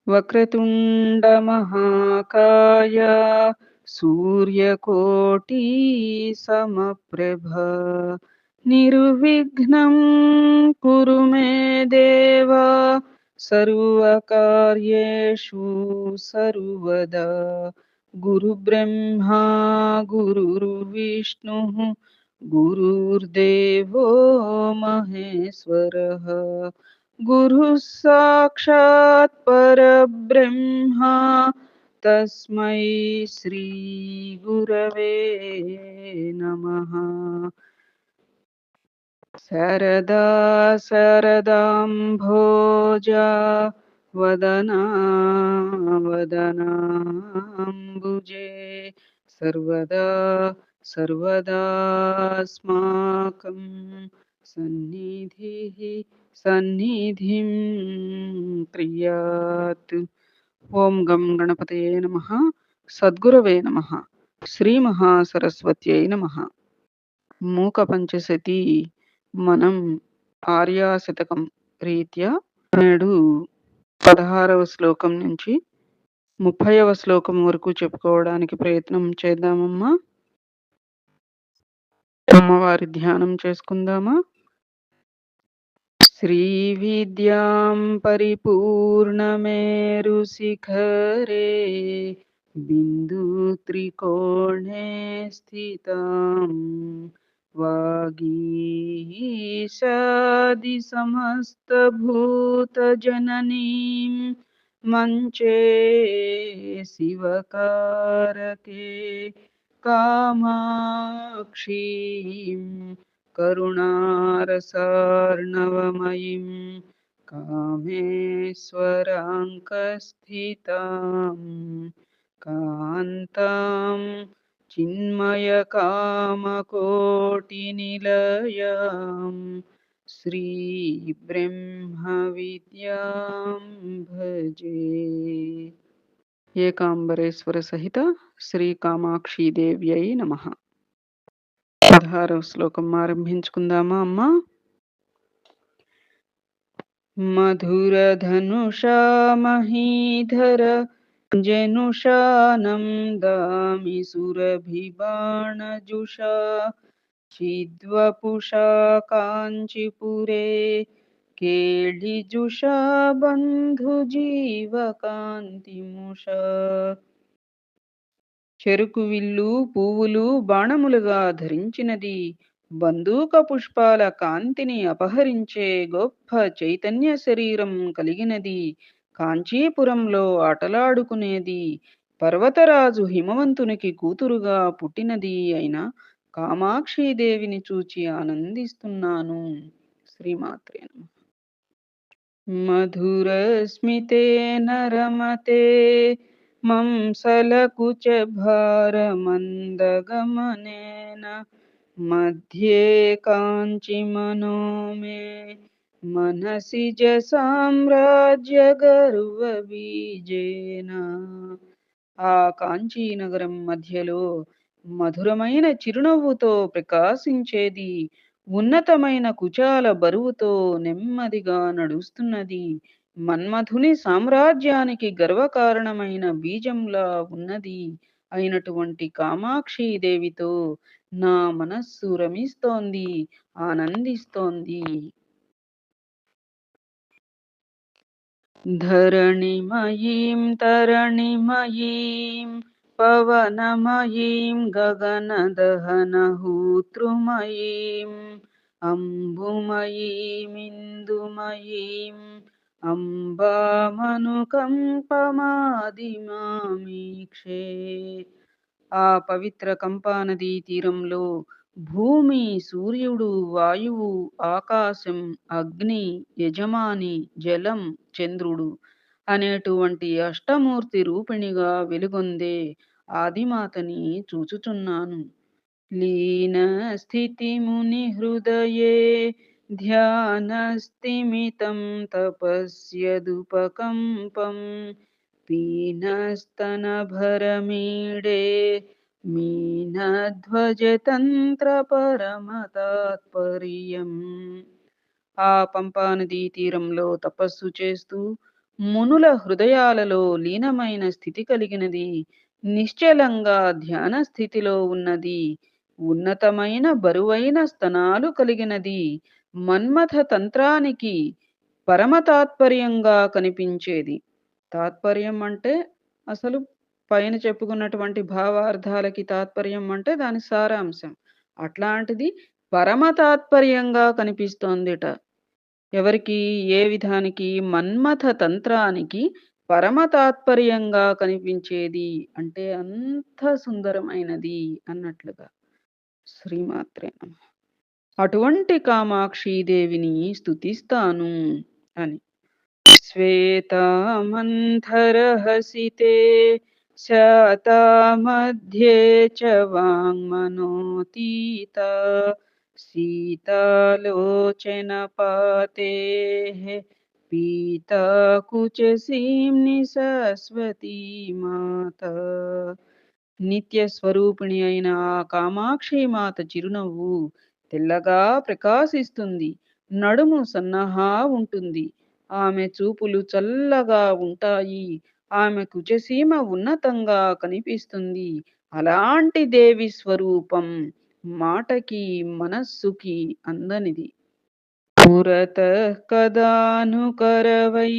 वक्रतुण्डमहाकाय सूर्यकोटि समप्रभ निर्विघ्नं कुरु मे देव सर्वकार्येषु सर्वदा गुरुब्रह्मा गुरुर्विष्णुः गुरुर्देवो महेश्वरः गुरुः साक्षात् परब्रह्मा तस्मै श्री गुरवे नमः। सरदा सरदाम्भोजा वदना वदनाम्बुजे सर्वदा सर्वदास्माकं सन्निधिः सन्निधिं क्रियात्। ఓం గం గణపతయే నమః. సద్గురవే నమః. శ్రీ మహాసరస్వత్యై నమః. మూక పంచశతి మనం ఆర్యాశతకం రీత్యా నేడు 16వ శ్లోకం నుంచి 30వ శ్లోకం వరకు చెప్పుకోవడానికి ప్రయత్నం చేద్దామమ్మా. అమ్మవారి ధ్యానం చేసుకుందామా. श्रीविद्यां परिपूर्णमेरुशिखरे बिन्दुत्रिकोणे स्थितां वागीशादिसमस्तभूतजननीं मञ्चे शिवकारके कामाक्षीं करुणारसार्णवमयीं कामेश्वराङ्कस्थितां कान्तां चिन्मयकामकोटिनिलयां श्रीब्रह्मविद्यां भजे। ఏకాంబరేశ్వర సహిత శ్రీ కామాక్షీదేవ్యై నమః. 16వ శ్లోకం ఆరంభించుకుందామా అమ్మా. మధురధనుషా మహీధర జనుషానం దామి సురభిబాణజుషా చిద్వపుషా కాంచీపురే కేళిజుషా బంధుజీవకాంతిముషా. చెరుకు విల్లు పువ్వులు బాణములుగా ధరించినది, బందూక పుష్పాల కాంతిని అపహరించే గొప్ప చైతన్య శరీరం కలిగినది, కాంచీపురంలో ఆటలాడుకునేది, పర్వతరాజు హిమవంతునికి కూతురుగా పుట్టినది అయిన కామాక్షీదేవిని చూచి ఆనందిస్తున్నాను. శ్రీమాత్రే నమః. మధురస్మితే నరమతే మంసలకుచభారమందగమనేన మధ్యే కాంచిమనో మే మనసి సామ్రాజ్యగర్వబీజేన. ఆ కాంచీనగరం మధ్యలో మధురమైన చిరునవ్వుతో ప్రకాశించేది, ఉన్నతమైన కుచాల బరువుతో నెమ్మదిగా నడుస్తున్నది, మన్మథుని సామ్రాజ్యానికి గర్వకారణమైన బీజంలా ఉన్నది అయినటువంటి కామాక్షీదేవితో నా మనస్సు రమిస్తోంది, ఆనందిస్తోంది. ధరణిమయీం తరణిమయీం పవనమయీం గగనదహనహూతృమయీం అంబుమయీమిందుమయీం అంబామనుకంపమాదిమామీక్షే. ఆ పవిత్ర కంపానదీ తీరంలో భూమి, సూర్యుడు, వాయువు, ఆకాశం, అగ్ని, యజమాని, జలం, చంద్రుడు అనేటువంటి అష్టమూర్తి రూపిణిగా వెలుగొందే ఆదిమాతని చూచుచున్నాను. లీన స్థితి ముని హృదయే ధ్యానస్థిమితం తపస్యదుపకంపం పీనస్తనభరమీడే మీనధ్వజతంత్ర పరమతాత్పర్యం. ఆ పంపానదీ తీరంలో తపస్సు చేస్తూ మునుల హృదయాలలో లీనమైన స్థితి కలిగినది. నిశ్చలంగా ధ్యాన స్థితిలో ఉన్నది. ఉన్నతమైన బరువైన స్తనాలు కలిగినది. మన్మథ తంత్రానికి పరమ తాత్పర్యంగా కనిపించేది. తాత్పర్యం అంటే అసలు పైన చెప్పుకున్నటువంటి భావార్థాలకి తాత్పర్యం అంటే దాని సారాంశం. అట్లాంటిది పరమ తాత్పర్యంగా కనిపిస్తోందిట. ఎవరికి? ఏ విధానికి? మన్మథ తంత్రానికి పరమ తాత్పర్యంగా కనిపించేది. అంటే అంత సుందరమైనది అన్నట్లుగా. శ్రీమాత్రే నమః. అటువంటి కామాక్షీదేవిని స్తుతిస్తాను అని. శ్వేతామంధరహసితే శాతామధ్యే చ వాङ्मनोतीता सीतालोचनपातेः పీతాకుచసీమ్ని సరస్వతీ మాత. నిత్య స్వరూపిణి అయిన ఆ కామాక్షి మాత చిరునవ్వు తెల్లగా ప్రకాశిస్తుంది. నడుము సన్నహా ఉంటుంది. ఆమె చూపులు చల్లగా ఉంటాయి. ఆమె కుచసీమ ఉన్నతంగా కనిపిస్తుంది. అలాంటి దేవి స్వరూపం మాటకి, మనస్సుకి అందనిది. పురతః కదానుకరవై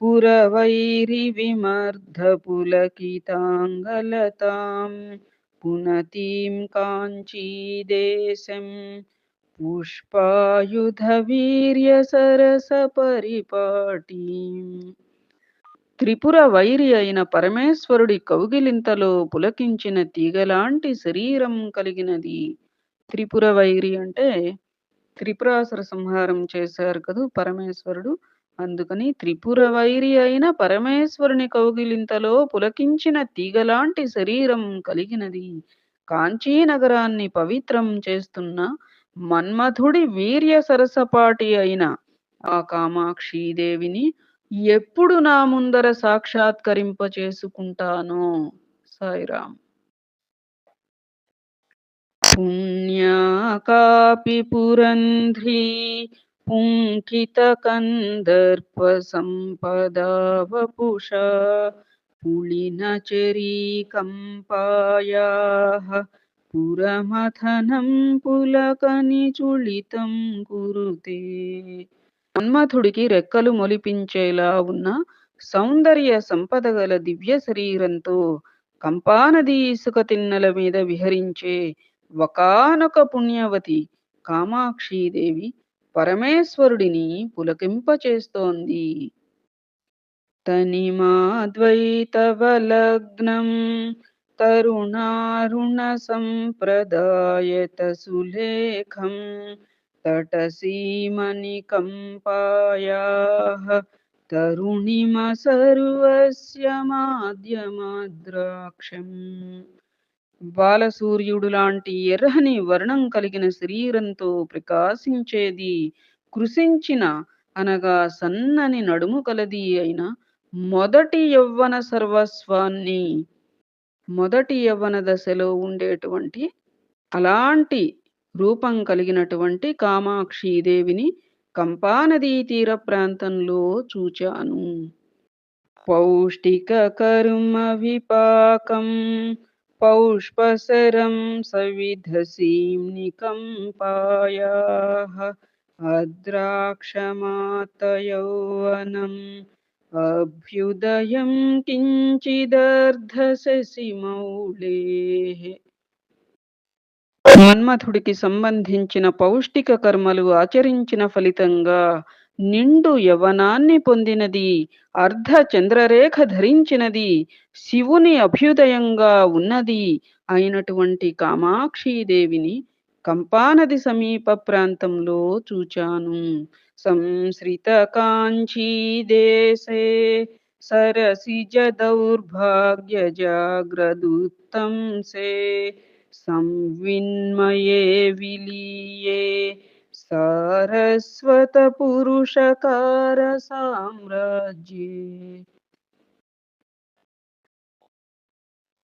పురవైరివిమర్ధపులకితాంగలతాం పునతిం కాంచీదేశం పుష్పాయుధవీర్యసరసపరిపాటీం. త్రిపుర వైరి అయిన పరమేశ్వరుడి కౌగిలింతలో పులకించిన తీగలాంటి శరీరం కలిగినది. త్రిపుర వైరి అంటే త్రిపురాసుర సంహారం చేశారు కదూ పరమేశ్వరుడు. అందుకని త్రిపుర వైరి అయిన పరమేశ్వరుని కౌగిలింతలో పులకించిన తీగలాంటి శరీరం కలిగినది. కాంచీ నగరాన్ని పవిత్రం చేస్తున్న మన్మథుడి వీర్య సరసపాటి అయిన ఆ కామాక్షీదేవిని ఎప్పుడు నా ముందర సాక్షాత్కరింప చేసుకుంటానో. సాయిరాం. పుణ్యా కాపి పురంధ్రీ పుంఖితకందర్ప సంపదా వపుషా పులినచరీకంపాయాః పురమథనం పులకనిచుళితం కురుతే. మన్మథుడికి రెక్కలు మొలిపించేలా ఉన్న సౌందర్య సంపద గల దివ్య శరీరంతో కంపానది ఇసుక తిన్నెల మీద విహరించే ఒకానొక పుణ్యవతి కామాక్షీదేవి పరమేశ్వరుడిని పులకింపచేస్తోంది. తనిమాద్వైతవలగ్నం తరుణారుణ సంప్రదాయత సులేఖం తటసీమనికంపాయాః తరుణిమ సర్వస్య మాద్యమాద్రాక్షం. బాలసూర్యుడు లాంటి ఎర్రని వర్ణం కలిగిన శరీరంతో ప్రకాశించేది, కృశించిన అనగా సన్నని నడుము కలది అయిన మొదటి యవ్వన సర్వస్వాన్ని, మొదటి యవ్వన దశలో ఉండేటువంటి అలాంటి రూపం కలిగినటువంటి కామాక్షీదేవిని కంపానదీ తీర ప్రాంతంలో చూచాను. పౌష్టిక కర్మ విపాకం పౌష్పసరం సవిధసీం నికంపాయాః అద్రాక్షమాతయౌవనం అభ్యుదయం కించిదర్ధశశిమౌళేః. మన్మథుడికి సంబంధించిన పౌష్టిక కర్మలు ఆచరించిన ఫలితంగా నిండు యవ్వనాన్ని పొందినది, అర్ధ చంద్రరేఖ ధరించినది, శివుని అభ్యుదయంగా ఉన్నది అయినటువంటి కామాక్షీదేవిని కంపానది సమీప ప్రాంతంలో చూచాను. సంశ్రిత కాంచీ దేశే సరసిజ దౌర్భాగ్య జాగ్రదుత్తంసే సంవిన్మయే విలీయే సారస్వత పురుషకార సామ్రాజ్యే.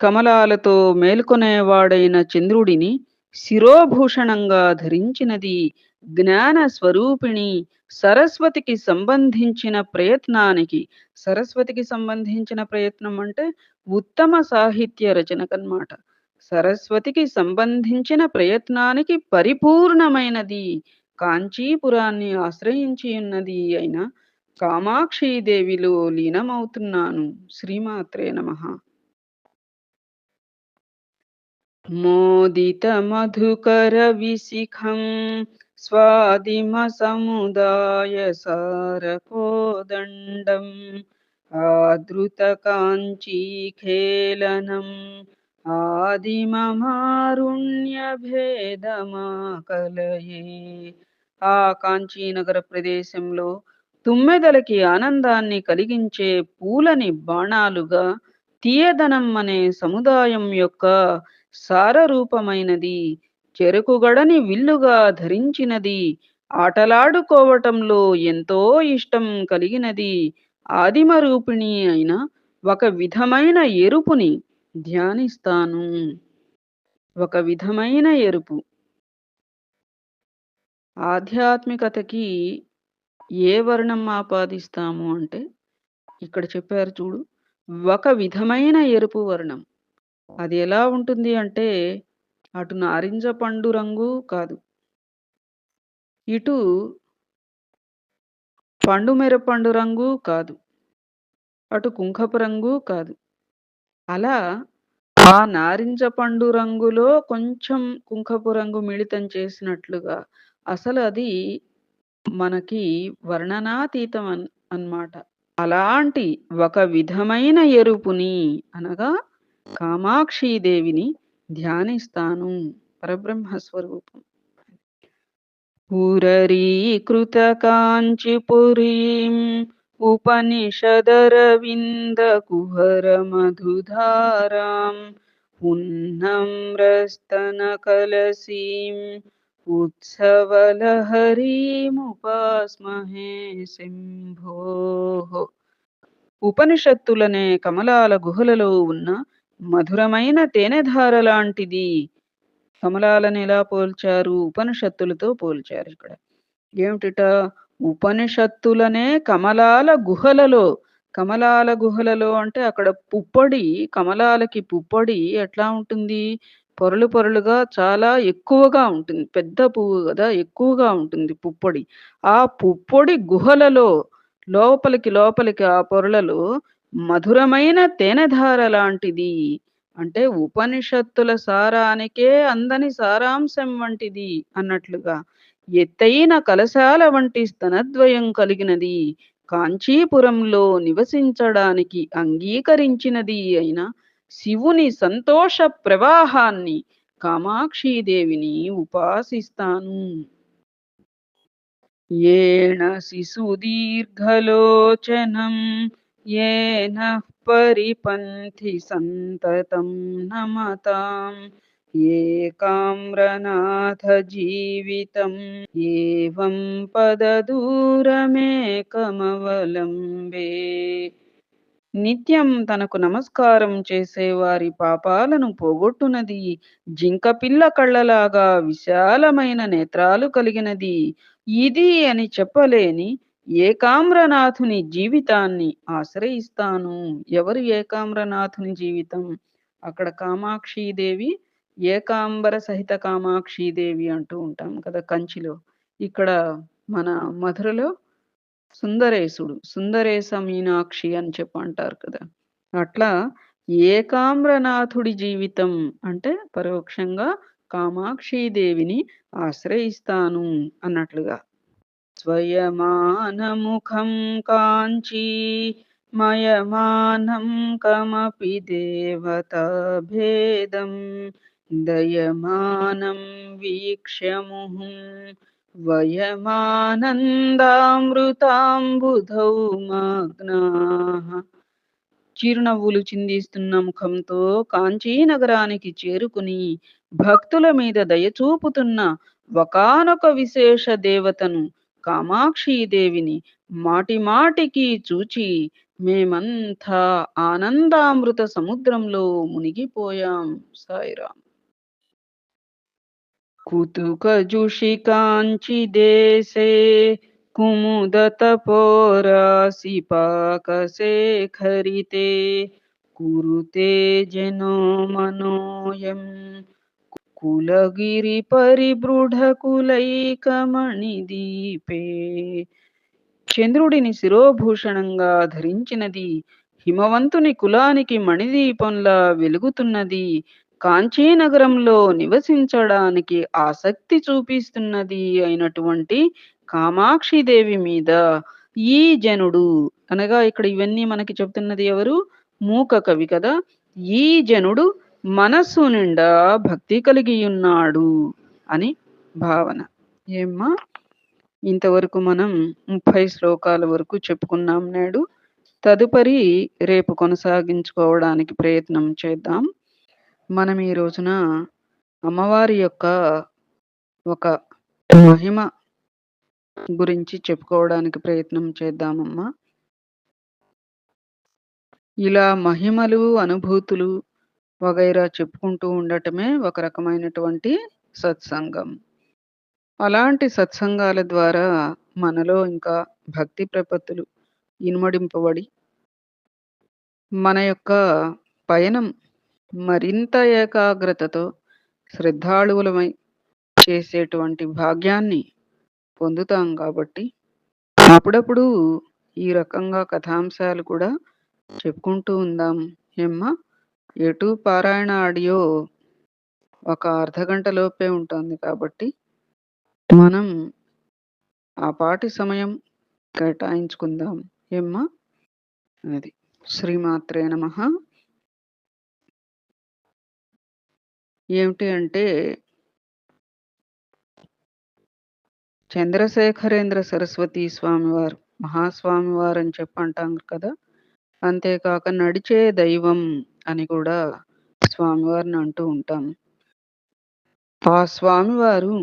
కమలాలతో మేల్కొనేవాడైన చంద్రుడిని శిరోభూషణంగా ధరించినది, జ్ఞాన స్వరూపిణి, సరస్వతికి సంబంధించిన ప్రయత్నానికి సరస్వతికి సంబంధించిన ప్రయత్నం అంటే ఉత్తమ సాహిత్య రచనకనమాట. సరస్వతికి సంబంధించిన ప్రయత్నానికి పరిపూర్ణమైనది కాంచీపురాన్ని ఆశ్రయించి ఉన్నది అయిన కామాక్షి దేవిలో లీనమవుతున్నాను. శ్రీమాత్రే నమః. मोदितमधुकरविशिखं स्वादिमसमुदायसारकोदण्डम् आदृतकाञ्चीखेलनम् ఆదిమమారుణ్యభేదమాకలయే. ఆ కాంచీనగర ప్రదేశంలో తుమ్మెదలకి ఆనందాన్ని కలిగించే పూలని బాణాలుగా తీయదనం అనే సముదాయం యొక్క సారరూపమైనది, చెరుకుగడని విల్లుగా ధరించినది, ఆటలాడుకోవటంలో ఎంతో ఇష్టం కలిగినది, ఆదిమ రూపిణి అయిన ఒక విధమైన ఎరుపుని ధ్యానిస్తాను. ఒక విధమైన ఎరుపు. ఆధ్యాత్మికతకి ఏ వర్ణం ఆపాదిస్తాము అంటే, ఇక్కడ చెప్పారు చూడు. ఒక విధమైన ఎరుపు వర్ణం. అది ఎలా ఉంటుంది అంటే, అటు నారింజ పండు రంగు కాదు. ఇటు పండు మిరపండు రంగు కాదు. అటు కుంకపు రంగు కాదు. అలా ఆ నారింజ పండు రంగులో కొంచెం కుంకపు రంగు మిళితం చేసినట్లుగా అసలు అది మనకి వర్ణనాతీతం అన్నమాట. అలాంటి ఒక విధమైన ఎరుపుని అనగా కామాక్షీదేవిని ధ్యానిస్తాను. పరబ్రహ్మ స్వరూపం. పురరీకృతకాంచీపురీం ఉపనిషదరవిందకుహరమధుధారాం పున్నమ్రస్తనకలసీం ఉత్సవలహరీముపాస్మహే శంభోః. ఉపనిషత్తులనే కమలాల గుహలలో ఉన్న మధురమైన తేనెధార లాంటిది. కమలాలను ఎలా పోల్చారు? ఉపనిషత్తులతో పోల్చారు ఇక్కడ. ఏమిటిట? ఉపనిషత్తులనే కమలాల గుహలలో. కమలాల గుహలలో అంటే అక్కడ పుప్పొడి, కమలాలకి పుప్పొడి ఎట్లా ఉంటుంది? పొరలు పొరలుగా చాలా ఎక్కువగా ఉంటుంది. పెద్ద పువ్వు గదా! ఎక్కువగా ఉంటుంది పుప్పొడి. ఆ పుప్పొడి గుహలలో లోపలికి లోపలికి ఆ పొరలలో మధురమైన తేనెధార లాంటిది. అంటే ఉపనిషత్తుల సారానికే అందని సారాంశం వంటిది అన్నట్లుగా. ఎత్తైన కలశాల వంటి స్తనద్వయం కలిగినది, కాంచీపురంలో నివసించడానికి అంగీకరించినది అయిన శివుని సంతోష ప్రవాహాన్ని కామాక్షీదేవిని ఉపాసిస్తాను. येन शिशुदीर्घलोचनं येन परिपन्थि सन्ततं नमतां एकाम्रनाथजीवितम् एवं पददूरमेकमवలంబే. నిత్యం తనకు నమస్కారం చేసేవారి పాపాలను పోగొట్టునది, జింకపిల్ల కళ్ళలాగా విశాలమైన నేత్రాలు కలిగినది, ఇది అని చెప్పలేని ఏకామ్రనాథుని జీవితాన్ని ఆశ్రయిస్తాను. ఎవరు ఏకామ్రనాథుని జీవితం? అక్కడ కామాక్షీదేవి, ఏకాంబర సహిత కామాక్షీదేవి అంటూ ఉంటాం కదా కంచిలో. ఇక్కడ మన మధురలో సుందరేశుడు, సుందరేశ మీనాక్షి అని అంటారు కదా! అట్లా ఏకామ్రనాథుడి జీవితం అంటే పరోక్షంగా కామాక్షీదేవిని ఆశ్రయిస్తాను అన్నట్లుగా. స్వయమానముఖం కాంచీ మయమానం కమపి దేవతాభేదం దయమానం వీక్ష్య ముహుం వయమానందామృతాంబుధౌ మగ్నాః. చిరునవ్వులు చిందిస్తున్న ముఖంతో కాంచీనగరానికి చేరుకుని భక్తుల మీద దయచూపుతున్న ఒకానొక విశేష దేవతను కామాక్షీదేవిని మాటిమాటికి చూచి మేమంతా ఆనందామృత సముద్రంలో మునిగిపోయాం. సాయిరాం. కుతుకజుషి కాంచి దేశే कुमुदतपोरासिपाकशेखरिते कुरुते जनो मनोऽयं कुलगिरिपरिबृढकुलैकमणिदीपे. చంద్రుడిని శిరోభూషణంగా ధరించినది, హిమవంతుని కులానికి మణిదీపంలా వెలుగుతున్నది, కాంచీనగరంలో నివసించడానికి ఆసక్తి చూపిస్తున్నది అయినటువంటి కామాక్షిదేవి మీద ఈ జనుడు, అనగా ఇక్కడ ఇవన్నీ మనకి చెప్తున్నది ఎవరు? మూక కవి కదా. ఈ జనుడు మనస్సు నిండా భక్తి కలిగి ఉన్నాడు అని భావన. ఏమ్మా, ఇంతవరకు మనం 30 శ్లోకాల వరకు చెప్పుకున్నాం నేడు. తదుపరి రేపు కొనసాగించుకోవడానికి ప్రయత్నం చేద్దాం. మనం ఈ రోజున అమ్మవారి యొక్క ఒక మహిమ గురించి చెప్పుకోవడానికి ప్రయత్నం చేద్దామమ్మా. ఇలా మహిమలు, అనుభూతులు వగైరా చెప్పుకుంటూ ఉండటమే ఒక రకమైనటువంటి సత్సంగం. అలాంటి సత్సంగాల ద్వారా మనలో ఇంకా భక్తి ప్రపత్తులు ఇనుమడింపబడి మన యొక్క పయనం మరింత ఏకాగ్రతతో శ్రద్ధాళువులమై చేసేటువంటి భాగ్యాన్ని పొందుతాం కాబట్టి అప్పుడప్పుడు ఈ రకంగా కథాంశాలు కూడా చెప్పుకుంటూ ఉందాం. ఏమ్మా, ఎటు పారాయణ ఆడియో ఒక అర్ధగంట లోపే ఉంటుంది కాబట్టి మనం ఆ పాటి సమయం కేటాయించుకుందాం. ఏమ్మా, అది. శ్రీమాత్రే నమః. ఏమిటి అంటే, చంద్రశేఖరేంద్ర సరస్వతి స్వామివారు మహాస్వామివారు అని చెప్పి అంటాం కదా. అంతేకాక నడిచే దైవం అని కూడా స్వామివారిని అంటూ ఉంటాం. ఆ స్వామివారు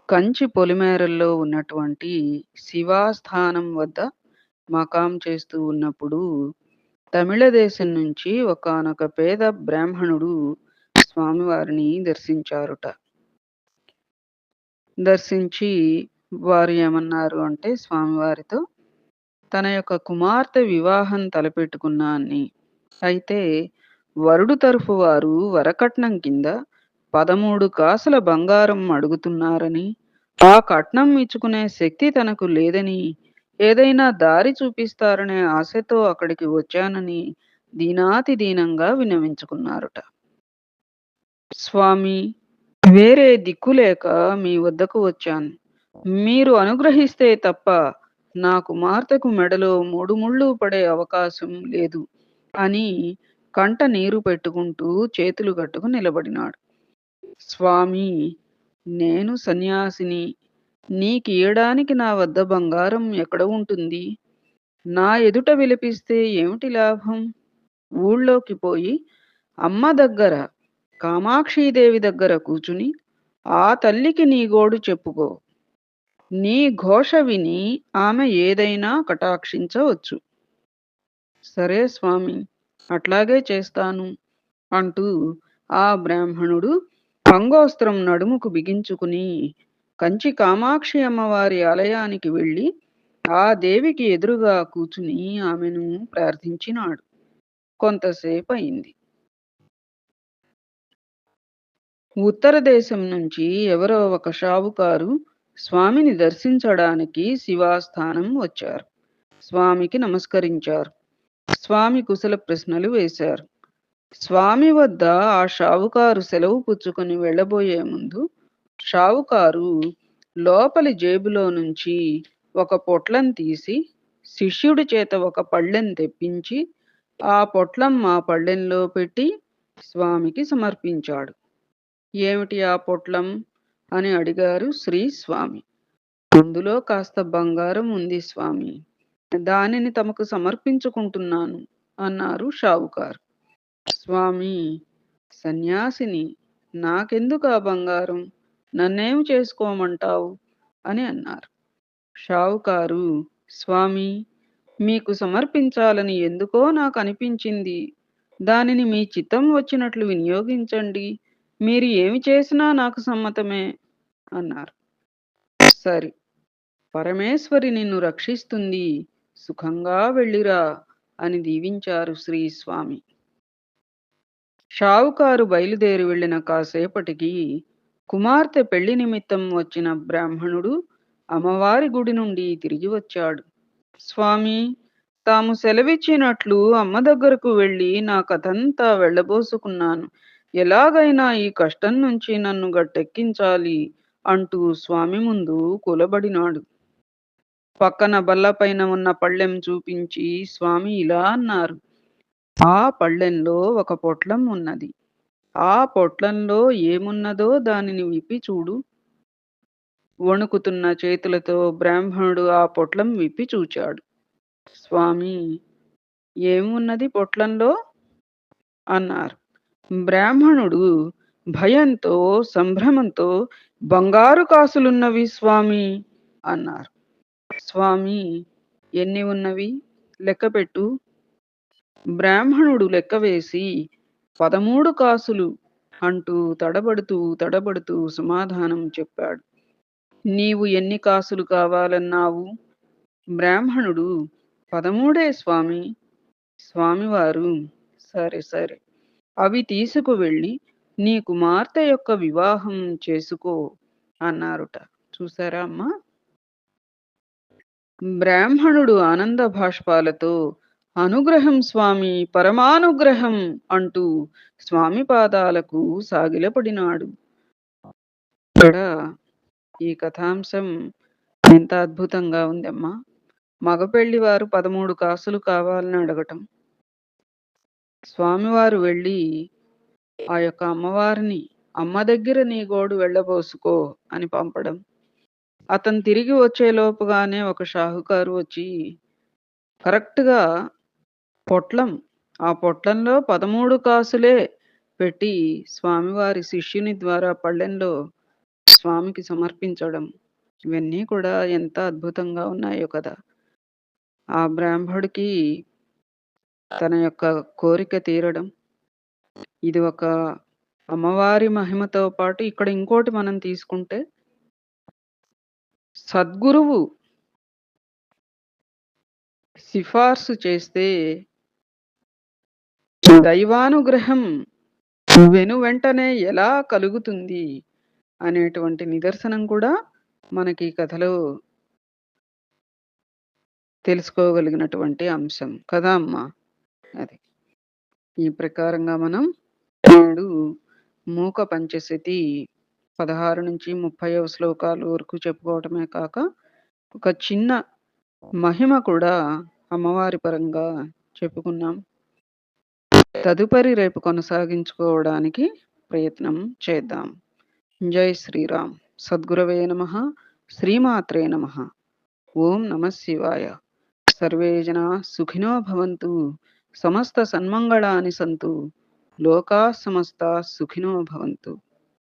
కంచి పొలిమేరల్లో ఉన్నటువంటి శివాస్థానం వద్ద మకాం చేస్తూ ఉన్నప్పుడు తమిళ దేశం నుంచి ఒకానొక పేద బ్రాహ్మణుడు స్వామివారిని దర్శించారుట. దర్శించి వారు ఏమన్నారు అంటే స్వామివారితో, తన యొక్క కుమార్తె వివాహం తలపెట్టుకున్నా అని, అయితే వరుడు తరఫు వారు వరకట్నం కింద 13 కాసుల బంగారం అడుగుతున్నారని, ఆ కట్నం ఇచ్చుకునే శక్తి తనకు లేదని, ఏదైనా దారి చూపిస్తారనే ఆశతో అక్కడికి వచ్చానని దీనాతి దీనంగా విన్నవించుకున్నారుట. స్వామి, వేరే దిక్కులేక మీ వద్దకు వచ్చాను. మీరు అనుగ్రహిస్తే తప్ప నా కుమార్తెకు మెడలో 3 ముళ్ళు పడే అవకాశం లేదు అని కంట నీరు పెట్టుకుంటూ చేతులు కట్టుకు నిలబడినాడు. స్వామి, నేను సన్యాసిని, నీకియ్యడానికి నా వద్ద బంగారం ఎక్కడ ఉంటుంది? నా ఎదుట విలపిస్తే ఏమిటి లాభం? ఊళ్ళోకి పోయి అమ్మ దగ్గర, కామాక్షీదేవి దగ్గర కూచుని ఆ తల్లికి నీ గోడు చెప్పుకో. నీ ఘోష విని ఆమె ఏదైనా కటాక్షించవచ్చు. సరే స్వామి, అట్లాగే చేస్తాను అంటూ ఆ బ్రాహ్మణుడు అంగోస్త్రం నడుముకు బిగించుకుని కంచి కామాక్షి అమ్మవారి ఆలయానికి వెళ్ళి ఆ దేవికి ఎదురుగా కూచుని ఆమెను ప్రార్థించినాడు. కొంతసేపు అయింది. ఉత్తర దేశం నుంచి ఎవరో ఒక షావుకారు స్వామిని దర్శించడానికి శివాస్థానం వచ్చారు. స్వామికి నమస్కరించారు. స్వామి కుశల ప్రశ్నలు వేశారు. స్వామి వద్ద ఆ షావుకారు సెలవు పుచ్చుకొని వెళ్ళబోయే ముందు షావుకారు లోపలి జేబులో నుంచి ఒక పొట్లం తీసి శిష్యుడి చేత ఒక పళ్ళెం తెప్పించి ఆ పొట్లం ఆ పళ్ళెంలో పెట్టి స్వామికి సమర్పించాడు. ఏమిటి ఆ పొట్లం అని అడిగారు శ్రీ స్వామి. అందులో కాస్త బంగారం ఉంది స్వామి, దానిని తమకు సమర్పించుకుంటున్నాను అన్నారు షావుకారు. స్వామి, సన్యాసిని, నాకెందుకు ఆ బంగారం? నన్నేం చేసుకోమంటావు అని అన్నారు. షావుకారు, స్వామి, మీకు సమర్పించాలని ఎందుకో నాకు అనిపించింది. దానిని మీ చిత్తం వచ్చినట్లు వినియోగించండి. మీరు ఏమి చేసినా నాకు సమ్మతమే అన్నారు. సరే, పరమేశ్వరి నిన్ను రక్షిస్తుంది. సుఖంగా వెళ్ళిరా అని దీవించారు శ్రీస్వామి. షావుకారు బయలుదేరి వెళ్ళిన కాసేపటికి కుమార్తె పెళ్లి నిమిత్తం వచ్చిన బ్రాహ్మణుడు అమ్మవారి గుడి నుండి తిరిగి వచ్చాడు. స్వామి, తాము సెలవిచ్చినట్లు అమ్మ దగ్గరకు వెళ్ళి నా కథంతా వెళ్ళబోసుకున్నాను. ఎలాగైనా ఈ కష్టం నుంచి నన్ను గట్టెక్కించాలి అంటూ స్వామి ముందు కూలబడినాడు. పక్కన బల్లపైన ఉన్న పళ్ళెం చూపించి స్వామి ఇలా అన్నారు. ఆ పళ్ళెంలో ఒక పొట్లం ఉన్నది. ఆ పొట్లంలో ఏమున్నదో దానిని విప్పి చూడు. వణుకుతున్న చేతులతో బ్రాహ్మణుడు ఆ పొట్లం విప్పి చూచాడు. స్వామి, ఏమున్నది పొట్లంలో అన్నారు. బ్రాహ్మణుడు భయంతో సంభ్రమంతో బంగారు కాసులున్నవి స్వామి అన్నారు. స్వామి, ఎన్ని ఉన్నవి లెక్కపెట్టు. బ్రాహ్మణుడు లెక్కవేసి 13 కాసులు అంటూ తడబడుతూ సమాధానం చెప్పాడు. నీవు ఎన్ని కాసులు కావాలన్నావు? బ్రాహ్మణుడు 13 స్వామి. స్వామివారు సరే సరే, అవి తీసుకువెళ్ళి నీ కుమార్తె యొక్క వివాహం చేసుకో అన్నారుట. చూసారా అమ్మా? బ్రాహ్మణుడు ఆనంద భాష్పాలతో అనుగ్రహం స్వామి, పరమానుగ్రహం అంటూ స్వామి పాదాలకు సాగిలపడినాడు. ఇక్కడ ఈ కథాంశం ఎంత అద్భుతంగా ఉందమ్మా! మగపెళ్లివారు 13 కాసులు కావాలని అడగటం, స్వామివారు వెళ్ళి ఆ యొక్క అమ్మవారిని అమ్మ దగ్గర నీ గోడు వెళ్ళబోసుకో అని పంపడం, అతను తిరిగి వచ్చేలోపుగానే ఒక షాహుకారు వచ్చి కరెక్ట్‌గా పొట్లం, ఆ పొట్లంలో 13 కాసులే పెట్టి స్వామివారి శిష్యుని ద్వారా పళ్ళెంలో స్వామికి సమర్పించడం, ఇవన్నీ కూడా ఎంత అద్భుతంగా ఉన్నాయో కదా! ఆ బ్రాహ్మడికి తన యొక్క కోరిక తీరడం, ఇది ఒక అమ్మవారి మహిమతో పాటు ఇక్కడ ఇంకోటి మనం తీసుకుంటే, సద్గురువు సిఫార్సు చేస్తే దైవానుగ్రహం వెనువెంటనే ఎలా కలుగుతుంది అనేటువంటి నిదర్శనం కూడా మనకి ఈ కథలో తెలుసుకోగలిగినటువంటి అంశం కదా అమ్మా! అది. ఈ ప్రకారంగా మనం నేడు మూక పంచశతి 16-30వ శ్లోకాల వరకు చెప్పుకోవటమే కాక, ఒక చిన్న మహిమ కూడా అమ్మవారి పరంగా చెప్పుకున్నాం. తదుపరి రేపు కొనసాగించుకోవడానికి ప్రయత్నం చేద్దాం. జై శ్రీరామ్. సద్గురవే నమః. శ్రీమాత్రే నమః. ఓం నమః శివాయ. సర్వే జనా సుఖినో భవంతు. సమస్త సన్మంగళాని సంతు. లోకా సమస్తా సుఖినో భవంతు.